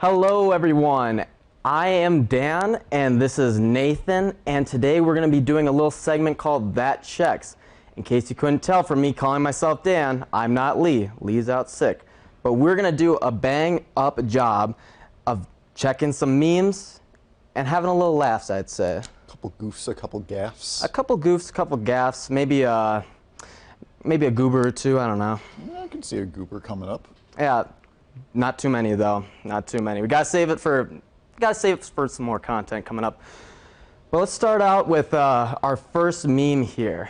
Hello everyone, I am Dan and this is Nathan, and today we're going to be doing a little segment called That Checks. In case you couldn't tell from me calling myself Dan, I'm not Lee. Lee's out sick. But we're going to do a bang up job of checking some memes and having a little laughs, I'd say. A couple goofs, a couple gaffs. A couple goofs, a couple gaffs, maybe a goober or two, I don't know. I can see a goober coming up. Yeah. Not too many though. Not too many. We gotta save it for some more content coming up. Well, let's start out with our first meme here.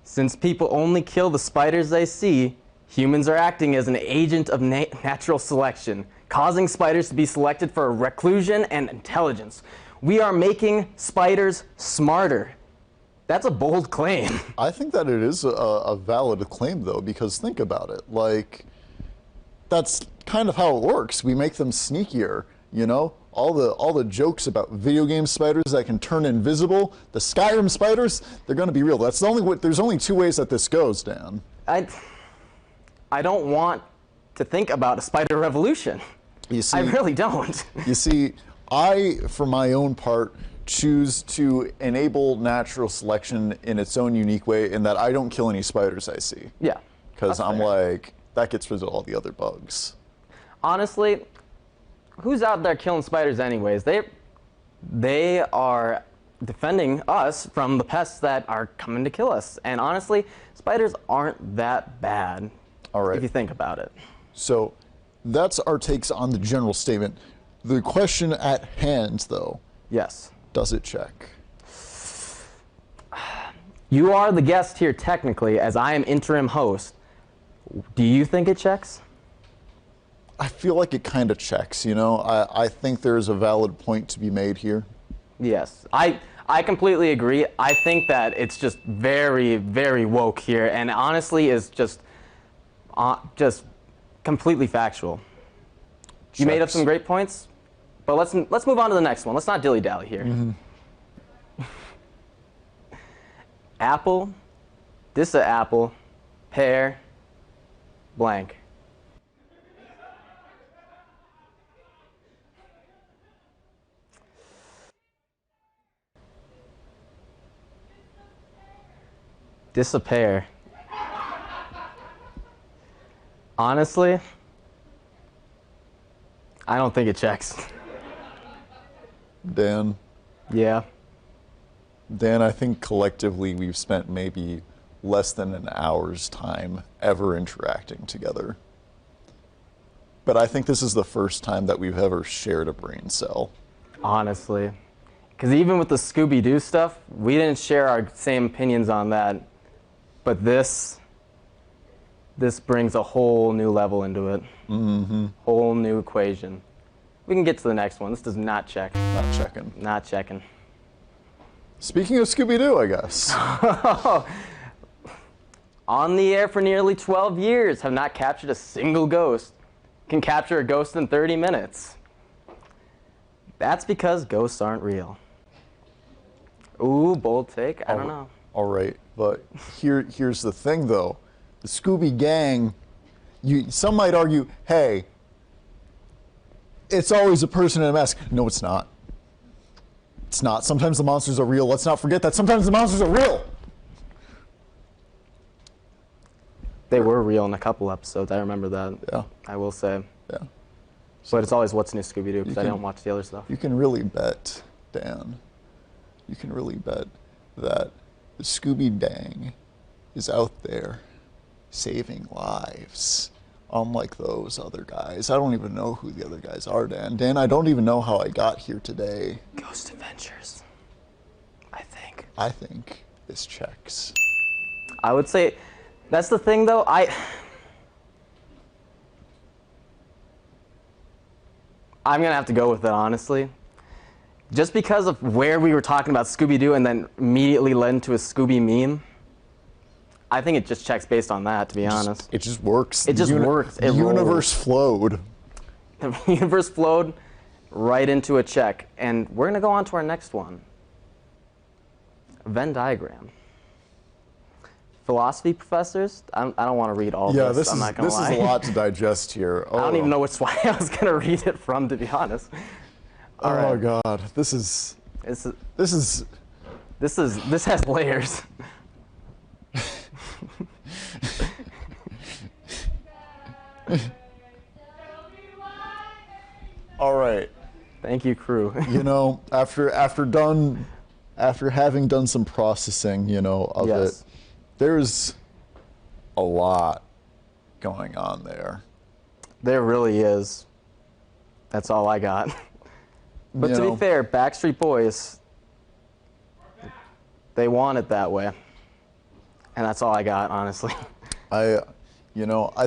Since people only kill the spiders they see, humans are acting as an agent of natural selection, causing spiders to be selected for reclusion and intelligence. We are making spiders smarter. That's a bold claim. I think that it is a valid claim, though, because think about it. Like, that's kind of how it works. We make them sneakier, you know? All the jokes about video game spiders that can turn invisible, the Skyrim spiders, they're going to be real. That's the only way. There's only two ways that this goes, Dan. I don't want to think about a spider revolution. You see, I really don't. You see, I, for my own part, choose to enable natural selection in its own unique way in that I don't kill any spiders I see. Yeah. Because I'm fair. like, that gets rid of all the other bugs. Honestly, who's out there killing spiders anyways? They are defending us from the pests that are coming to kill us. And honestly, spiders aren't that bad. All right. If you think about it. So that's our takes on the general statement. The question at hand, though. Yes. Does it check? You are the guest here technically, as I am interim host. Do you think it checks? I feel like it kind of checks, you know? I think there's a valid point to be made here. Yes. I completely agree. I think that it's just very, very woke here, and honestly is just completely factual. Checks. You made up some great points. But let's move on to the next one. Let's not dilly-dally here. Mm-hmm. Apple, this a apple, pear, blank. This a pear. Honestly, I don't think it checks. Dan, Yeah. I think collectively we've spent maybe less than an hour's time ever interacting together. But I think this is the first time that we've ever shared a brain cell. Honestly. Because even with the Scooby-Doo stuff, we didn't share our same opinions on that. But this brings a whole new level into it. Mm-hmm. Whole new equation. We can get to the next one. This does not check. Not checking. Not checking. Speaking of Scooby-Doo, I guess. On the air for nearly 12 years, have not captured a single ghost. Can capture a ghost in 30 minutes. That's because ghosts aren't real. Ooh, bold take. I don't know. All right, but here's the thing, though. The Scooby Gang, some might argue, hey, it's always a person in a mask. No, it's not. It's not. Sometimes the monsters are real. Let's not forget that. Sometimes the monsters are real. They were real in a couple episodes. I remember that. Yeah. I will say. Yeah. But it's always what's new Scooby-Doo because I don't watch the other stuff. You can really bet, Dan, you can really bet that the Scooby Gang is out there saving lives. Unlike those other guys. I don't even know who the other guys are, Dan. Dan, I don't even know how I got here today. Ghost Adventures, I think. I think this checks. I would say, that's the thing though, I'm gonna have to go with it, honestly. Just because of where we were talking about Scooby-Doo and then immediately led into a Scooby meme, I think it just checks based on that, to be honest. It just works. It just works. The universe flowed. The universe flowed right into a check. And we're going to go on to our next one. Venn diagram. philosophy professors. I don't want to read all Yeah, this. I'm not gonna this lie. is a lot to digest here. Oh, I don't even know which slide I was gonna read it from, to be honest. All oh right. God, this is This has layers. all right. Thank you, crew. You know, after having done some processing, you know, of Yes. it, there's a lot going on there. There really is. That's all I got. But You to know, be fair, Backstreet Boys, they want it that way. And that's all I got, honestly. I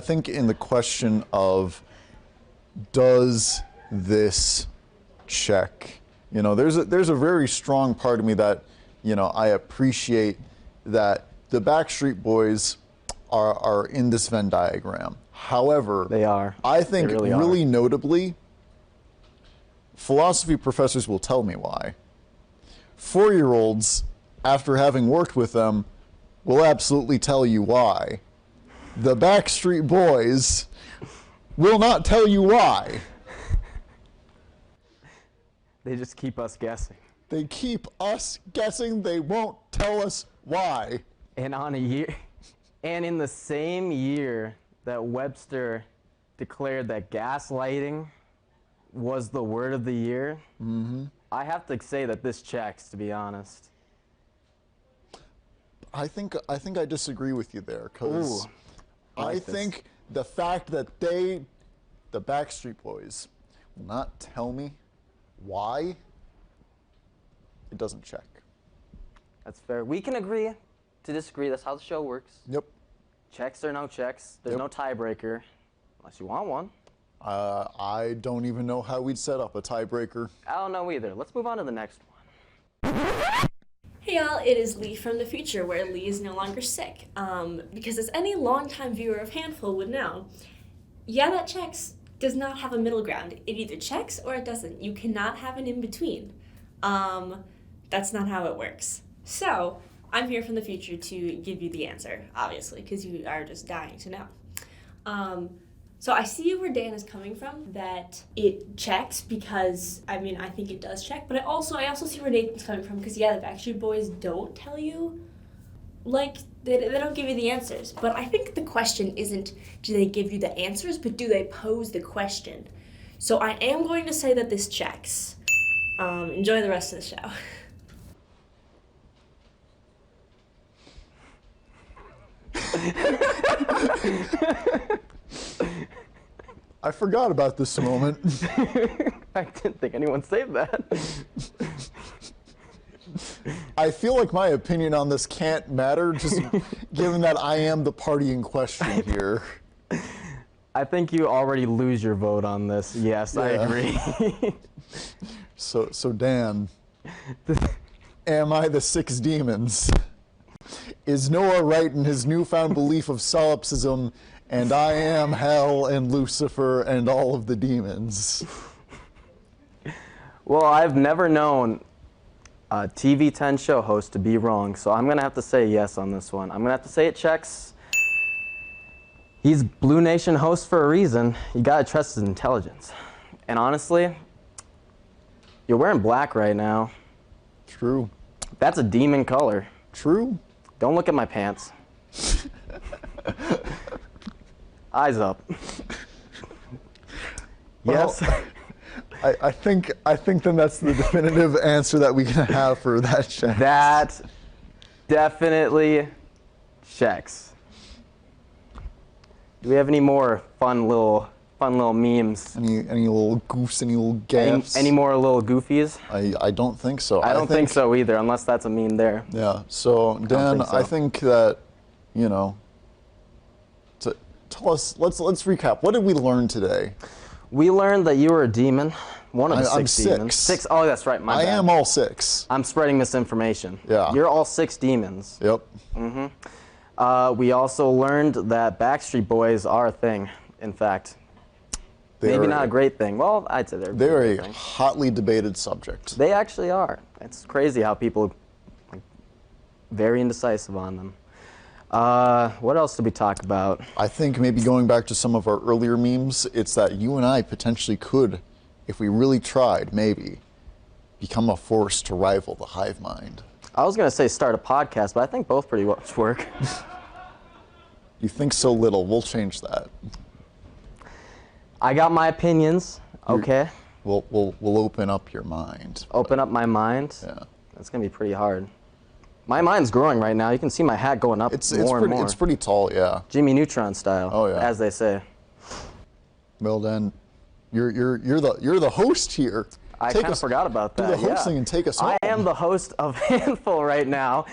think in the question of does this check, you know, there's a very strong part of me that, you know, I appreciate that the Backstreet Boys are in this Venn diagram. However, They are. I think They really are. really notably, philosophy professors will tell me why. 4-year-olds, after having worked with them, will absolutely tell you why. The Backstreet Boys will not tell you why. They just keep us guessing. They keep us guessing. They won't tell us why. And in the same year that Webster declared that gaslighting was the word of the year, I have to say that this checks, to be honest. I think I disagree with you there, because Ooh, I like I this. think the fact that the Backstreet Boys, will not tell me why, it doesn't check. That's fair. We can agree to disagree. That's how the show works. Yep. Checks or no checks. There's Yep. no tiebreaker, unless you want one. I don't even know how we'd set up a tiebreaker. I don't know either. Let's move on to the next one. Hey y'all, it is Lee from the future, where Lee is no longer sick. Because as any longtime viewer of Handful would know, yeah, that checks does not have a middle ground. It either checks or it doesn't. You cannot have an in-between. That's not how it works. So, I'm here from the future to give you the answer, obviously, because you are just dying to know. So I see where Dan is coming from, that it checks because, I mean, I think it does check, but I also see where Nathan's coming from, because yeah, the Backstreet Boys don't tell you, like, they don't give you the answers. But I think the question isn't, do they give you the answers, but do they pose the question? So I am going to say that this checks. Enjoy the rest of the show. I forgot about this moment. I didn't think anyone saved that. I feel like my opinion on this can't matter, just given that I am the party in question here. I think you already lose your vote on this. Yes, I Yeah. agree. So Dan, am I the 6 demons? Is Noah right in his newfound belief of solipsism, and I am hell and Lucifer and all of the demons? Well, I've never known a TV 10 show host to be wrong, so I'm going to have to say yes on this one. I'm going to have to say it checks. He's Blue Nation host for a reason. You got to trust his intelligence. And honestly, you're wearing black right now. True. That's a demon color. True. Don't look at my pants. Eyes up. Well, Yes. I think then that's the definitive answer that we can have for that check. That definitely checks. Do we have any more fun little memes? Any little goofs, any little gaffes? Any more little goofies? I don't think so. I don't think so either, unless that's a meme there. Yeah. So Dan, think so. I think that, you know, tell us. Let's recap. What did we learn today? We learned that you were a demon. One of the I'm 6 demons. 6. 6. Oh, that's right. My I bad. am all 6. I'm spreading misinformation. Yeah. You're all 6 demons. Yep. We also learned that Backstreet Boys are a thing. In fact, maybe not a great thing. Well, I'd say They're a a good thing. hotly debated subject. They actually are. It's crazy how people are very indecisive on them. What else did we talk about? I think maybe going back to some of our earlier memes, it's that you and I potentially could, if we really tried, maybe, become a force to rival the hive mind. I was going to say start a podcast, but I think both pretty much work. You think so little, we'll change that. I got my opinions, okay? We'll open up your mind. Open up my mind? Yeah. That's going to be pretty hard. My mind's growing right now. You can see my hat going up more and more. It's pretty tall, yeah. Jimmy Neutron style, Oh, yeah. as they say. Well then, you're the host here. I kind of forgot about that. Do the hosting and take us home. I am the host of Handful right now,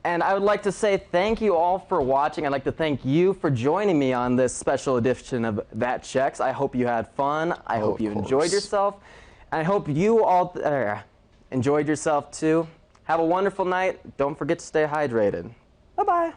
and I would like to say thank you all for watching. I'd like to thank you for joining me on this special edition of That Checks. I hope you had fun. I hope you enjoyed yourself. And I hope you all enjoyed yourself too. Have a wonderful night. Don't forget to stay hydrated. Bye-bye.